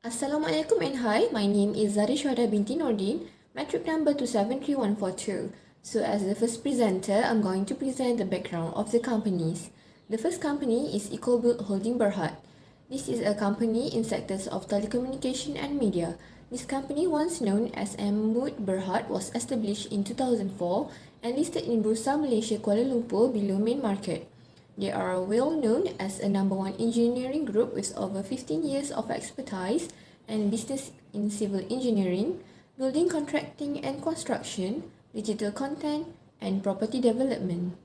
Assalamualaikum and hi, my name is Zarishwada binti Nordin, metric number 273142. So as the first presenter, I'm going to present the background of the companies. The first company is EcoBuild Holding Berhad. This is a company in sectors of telecommunication and media. This company, once known as Mwood Berhad, was established in 2004 and listed in Bursa Malaysia Kuala Lumpur below main market. They are well known as a number one engineering group with over 15 years of expertise and business in civil engineering, building contracting and construction, digital content, and property development.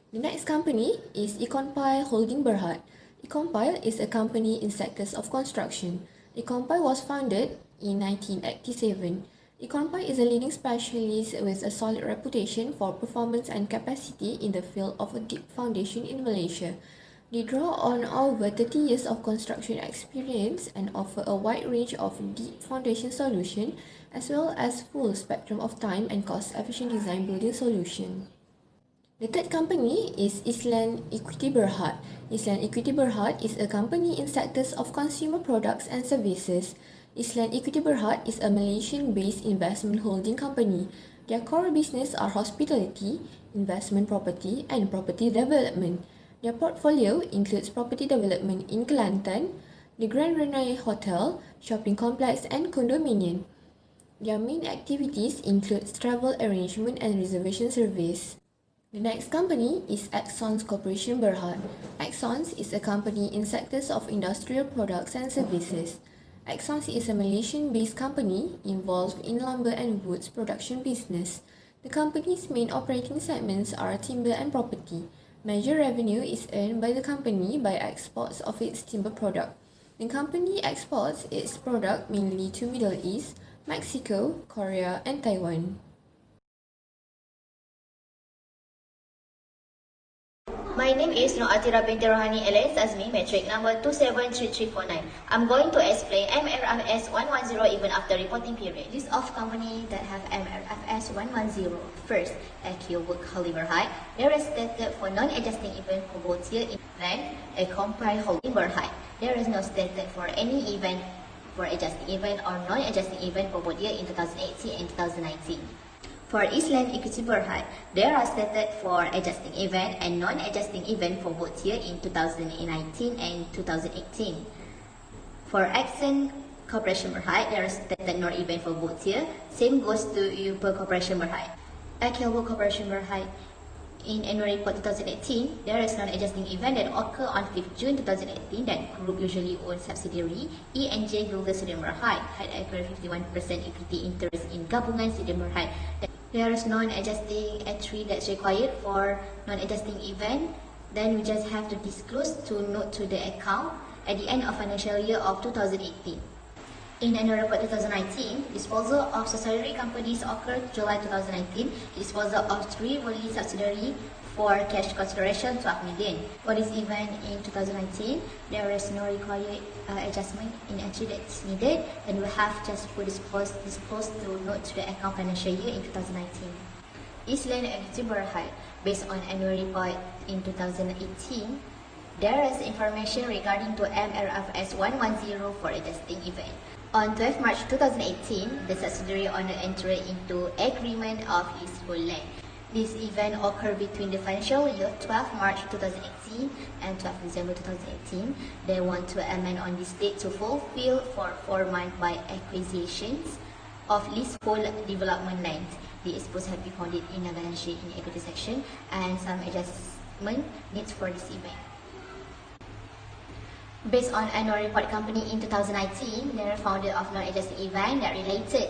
The next company is Econpile Holding Berhad. Econpile is a company in sectors of construction. Econpile was founded in 1987. Econpile is a leading specialist with a solid reputation for performance and capacity in the field of a deep foundation in Malaysia. They draw on over 30 years of construction experience and offer a wide range of deep foundation solutions as well as full spectrum of time and cost-efficient design building solutions. The third company is Island Equity Berhad. Island Equity Berhad is a company in sectors of consumer products and services. Island Equity Berhad is a Malaysian-based investment holding company. Their core business are hospitality, investment property, and property development. Their portfolio includes property development in Kelantan, the Grand Renai Hotel, shopping complex, and condominium. Their main activities include travel arrangement and reservation service. The next company is Axons Corporation Berhad. Axons is a company in sectors of industrial products and services. Axons is a Malaysian-based company involved in lumber and woods production business. The company's main operating segments are timber and property. Major revenue is earned by the company by exports of its timber product. The company exports its product mainly to Middle East, Mexico, Korea, and Taiwan. My name is Noatira binti Rohani alias Azmi, metric number 273349. I'm going to explain MRFS 110 even after reporting period. List of companies that have MRFS 110. First, AQ Holding Berhad. They are stated for non-adjusting event for both year event, Econpile Holding Berhad. There is no stated for any event for adjusting event or non-adjusting event for both year in 2018 and 2019. For Island Equity Berhad, they are stated for adjusting event and non-adjusting event for both year in 2019 and 2018. For Accent Corporation Berhad, there are stated no event for both year. Same goes to Upper Corporation Berhad. Akilbo Corporation Berhad, in annual report 2018, there is non-adjusting event that occur on 5th June 2018 that group usually owns subsidiary E&J Global Stadium Berhad had acquired 51% equity interest in Gabungan Stadium Berhad. There is non-adjusting entry that's required for non-adjusting event. Then we just have to disclose to note to the account at the end of financial year of 2018. In annual report 2019, disposal of subsidiary companies occurred July 2019. Disposal of 3 wholly subsidiary for cash consideration 12 million. For this event in 2019, there is no required adjustment in entry that's needed, and we have just put disclosed to note to the account financial year in 2019. Island Equity Berhad, based on annual report in 2018, there is information regarding to MRFS 110 for adjusting event. On 12 March 2018, the subsidiary owner entered into agreement of his full length. This event occurred between the financial year 12 March 2018 and 12 December 2018. They want to amend on this date to fulfill for 4 months by acquisitions of leasehold development land. The exposed have been founded in a balance sheet in the equity section, and some adjustment needs for this event. Based on annual report company in 2019, they are founded of non-adjusting event that related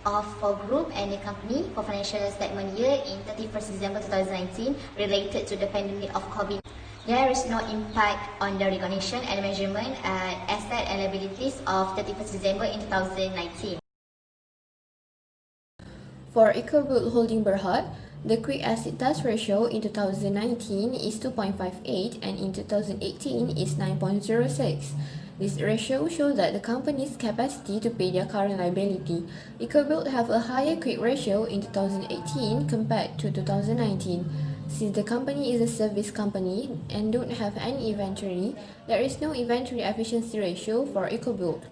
of for group and the company for financial statement year in 31st December 2019 related to the pandemic of COVID. There is no impact on the recognition and measurement asset and liabilities of 31st December in 2019. For EcoBuild Holding Berhad, the quick asset test ratio in 2019 is 2.58 and in 2018 is 9.06. This ratio shows that the company's capacity to pay their current liability. EcoBuild have a higher quick ratio in 2018 compared to 2019. Since the company is a service company and don't have any inventory, there is no inventory efficiency ratio for EcoBuild.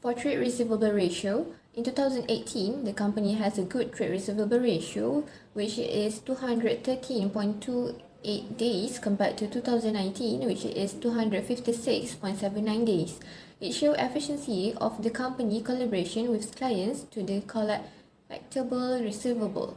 For trade receivable ratio, in 2018, the company has a good trade receivable ratio, which is 213.28 days compared to 2019, which is 256.79 days. It shows efficiency of the company collaboration with clients to the collectible receivable.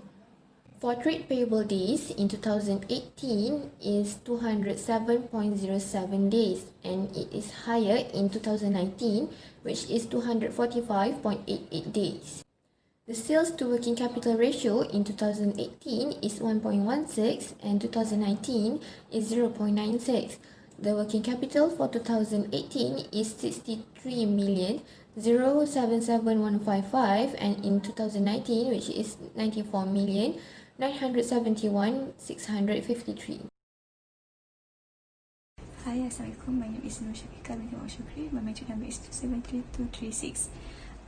For trade payable days in 2018 is 207.07 days and it is higher in 2019, which is 245.88 days. The sales to working capital ratio in 2018 is 1.16 and 2019 is 0.96. The working capital for 2018 is 63,077,155 and in 2019, which is 94,971,653. Hi, Assalamualaikum. My name is Nur Syafiqah binti Muhammad Shukri. My metric number is 273,236.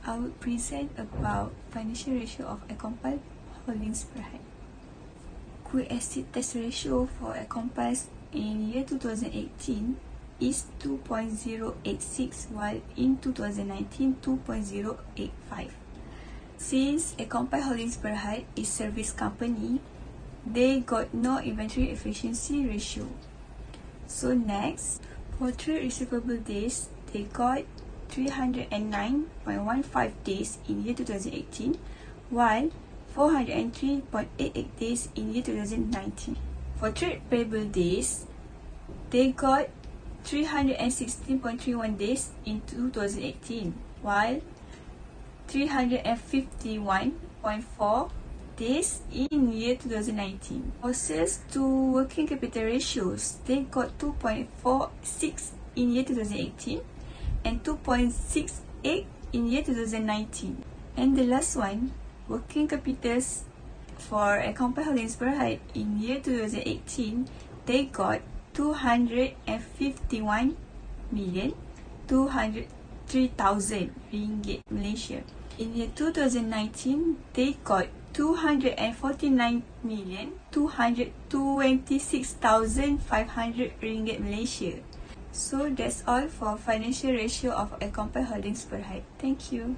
I will present about financial ratio of Acompal Holdings Berhad. Quick asset test ratio for Acompal in year 2018 is 2.086, while in 2019 2.085. Since Acompal Holdings Berhad is service company, they got no inventory efficiency ratio. So next, for trade receivable days, they got 309.15 days in year 2018, while 403.88 days in year 2019. For trade payable days, they got 316.31 days in 2018, while 351.4 days in year 2019. For sales to working capital ratios, they got 2.46 in year 2018 and 2.68 in year 2019. And the last one, working capitals for Acompal Holdings Berhad in year 2018, they got 251,203,000 ringgit Malaysia. In year 2019, they got 249,226,500 ringgit Malaysia. So that's all for financial ratio of Acompal Holdings Berhad. Thank you.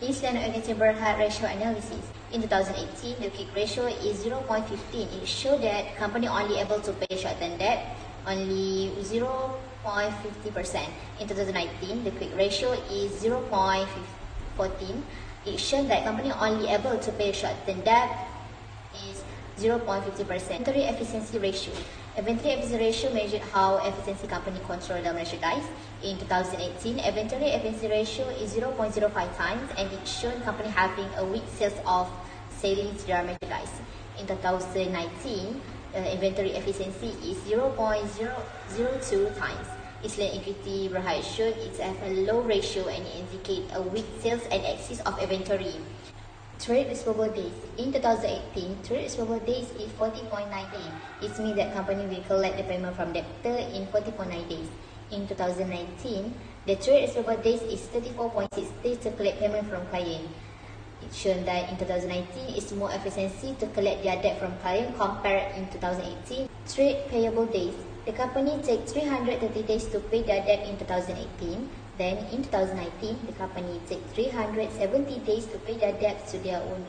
Islam Organization Berhad ratio analysis. In 2018, the quick ratio is 0.15. It showed that company only able to pay short-term debt only 0.50%. In 2019, the quick ratio is 0.14. It showed that company only able to pay short-term debt is 0.50%. Inventory efficiency ratio. Inventory efficiency ratio measured how efficiency company control the merchandise. In 2018, inventory efficiency ratio is 0.05 times and it showed company having a weak sales of selling their merchandise. In 2019, inventory efficiency is 0.002 times. Islam Equity Berhad showed it has a low ratio and indicate a weak sales and excess of inventory. Trade receivable days. In 2018, trade receivable days is 40.9 days. It means that company will collect the payment from debtor in 40.9 days. In 2019, the trade receivable days is 34.6 days to collect payment from client. It shown that in 2019 is more efficiency to collect their debt from client compared in 2018. Trade payable days. The company take 330 days to pay their debt in 2018. Then in 2019, the company take 370 days to pay their debts to their own.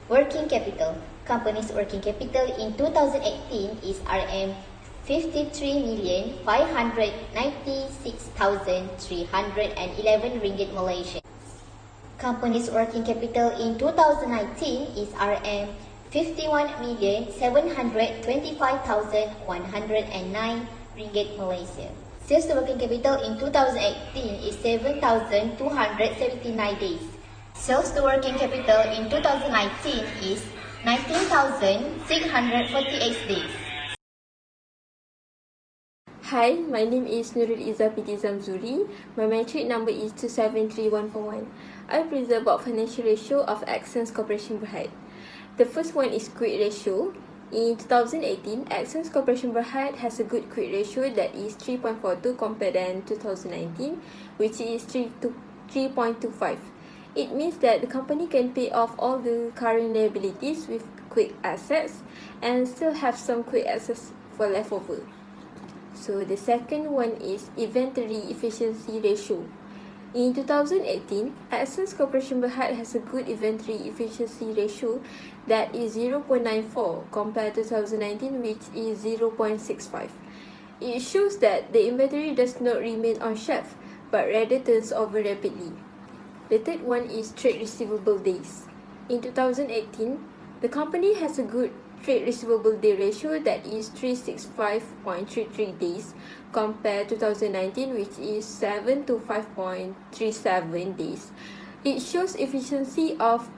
Working capital. Company's working capital in 2018 is RM 53,596,311 ringgit Malaysian. Company's working capital in 2019 is RM 51,725,109 ringgit Malaysia. Sales to working capital in 2018 is 7,279 days. Sales to working capital in 2019 is 19,648 days. Hi, my name is Nurul Izzah Piti Zamzuri. My metric number is 273141. I present about financial ratio of Accents Corporation Berhad. The first one is quick ratio. In 2018, Accents Corporation Berhad has a good quick ratio that is 3.42 compared than 2019, which is 3.25. It means that the company can pay off all the current liabilities with quick assets and still have some quick assets for leftover. So the second one is inventory efficiency ratio. In 2018, Essence Corporation Berhad has a good inventory efficiency ratio that is 0.94 compared to 2019, which is 0.65. It shows that the inventory does not remain on shelf, but rather turns over rapidly. The third one is trade receivable days. In 2018, the company has a good trade receivable day ratio that is 365.33 days compared to 2019, which is 725.37 days. It shows efficiency of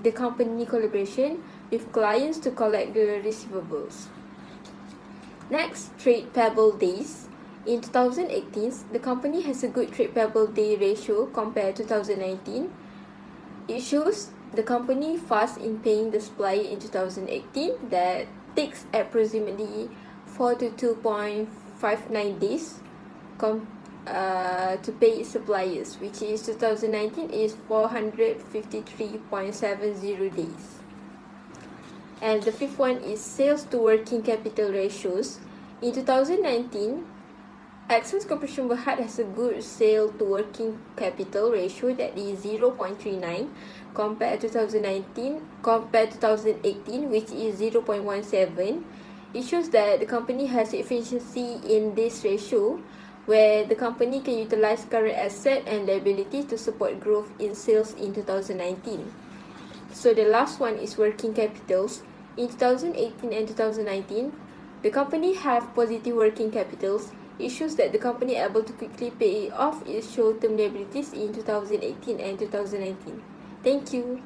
the company collaboration with clients to collect the receivables. Next, trade payable days. In 2018, the company has a good trade payable day ratio compared to 2019. It shows the company fast in paying the supplier in 2018 that takes approximately 42.59 days to pay its suppliers, which is 2019 is 453.70 days. And the fifth one is sales to working capital ratios. In 2019, Essence Corporation Berhad has a good sale to working capital ratio that is 0.39 compared to 2018, which is 0.17. It shows that the company has efficiency in this ratio, where the company can utilize current asset and liabilities to support growth in sales in 2019. So the last one is working capitals. In 2018 and 2019, the company have positive working capitals. It shows that the company able to quickly pay off its short-term liabilities in 2018 and 2019. Thank you.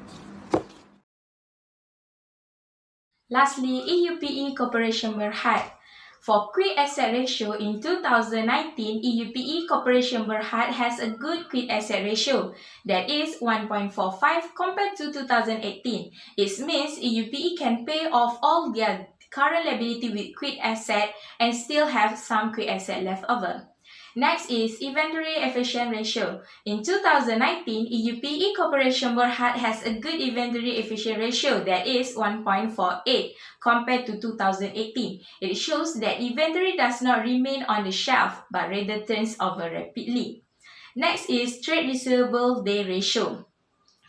Lastly, EUPE Corporation Berhad. For quick asset ratio in 2019, EUPE Corporation Berhad has a good quick asset ratio, that is 1.45 compared to 2018. It means EUPE can pay off all their current liability with quick asset and still have some quick asset left over. Next is inventory efficient ratio. In 2019, EUPE Corporation Berhad has a good inventory efficient ratio, that is 1.48 compared to 2018. It shows that inventory does not remain on the shelf but rather turns over rapidly. Next is trade receivable day ratio.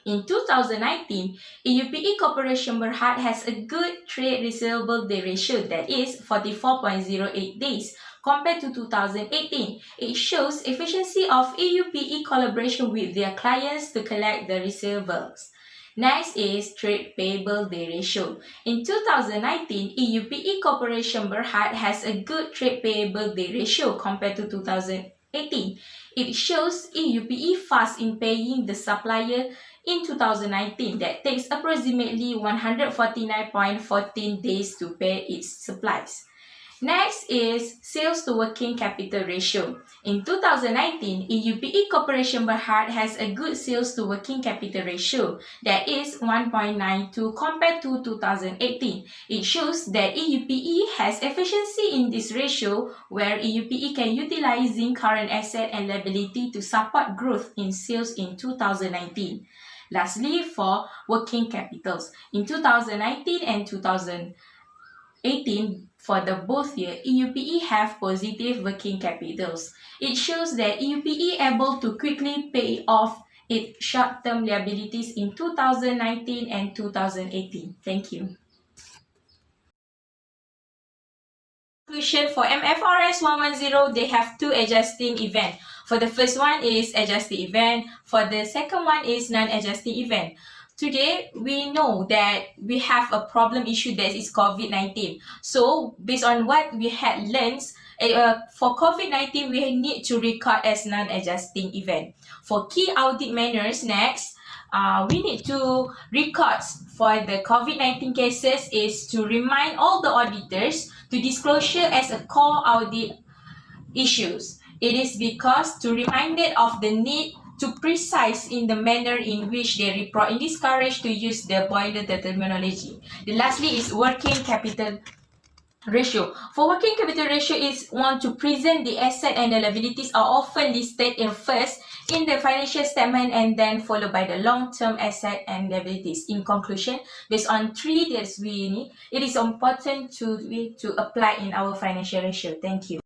In 2019, EUPE Corporation Berhad has a good trade receivable day ratio, that is 44.08 days compared to 2018. It shows efficiency of EUPE collaboration with their clients to collect the receivables. Next is trade payable day ratio. In 2019, EUPE Corporation Berhad has a good trade payable day ratio compared to 2018. It shows EUPE fast in paying the supplier in 2019 that takes approximately 149.14 days to pay its supplies. Next is sales to working capital ratio. In 2019, EUPE Corporation Berhad has a good sales to working capital ratio, that is 1.92 compared to 2018. It shows that EUPE has efficiency in this ratio, where EUPE can utilizing current asset and liability to support growth in sales in 2019. Lastly, for working capitals, in 2019 and 2018, for the both year, EUPE have positive working capitals. It shows that EUPE able to quickly pay off its short-term liabilities in 2019 and 2018. Thank you. Conclusion for MFRS 110, they have two adjusting events. For the first one is adjusting event. For the second one is non-adjusting event. Today, we know that we have a problem issue that is COVID-19. So, based on what we had learned, for COVID-19, we need to record as non-adjusting event. For key audit manners, next, we need to record for the COVID-19 cases is to remind all the auditors to disclosure as a core audit issues. It is because to remind it of the need to precise in the manner in which they report and discourage to use the boiler terminology. The lastly is working capital ratio. For working capital ratio is want to present the asset and the liabilities are often listed in first in the financial statement and then followed by the long-term asset and liabilities. In conclusion, based on 3 dates it is important to apply in our financial ratio. Thank you.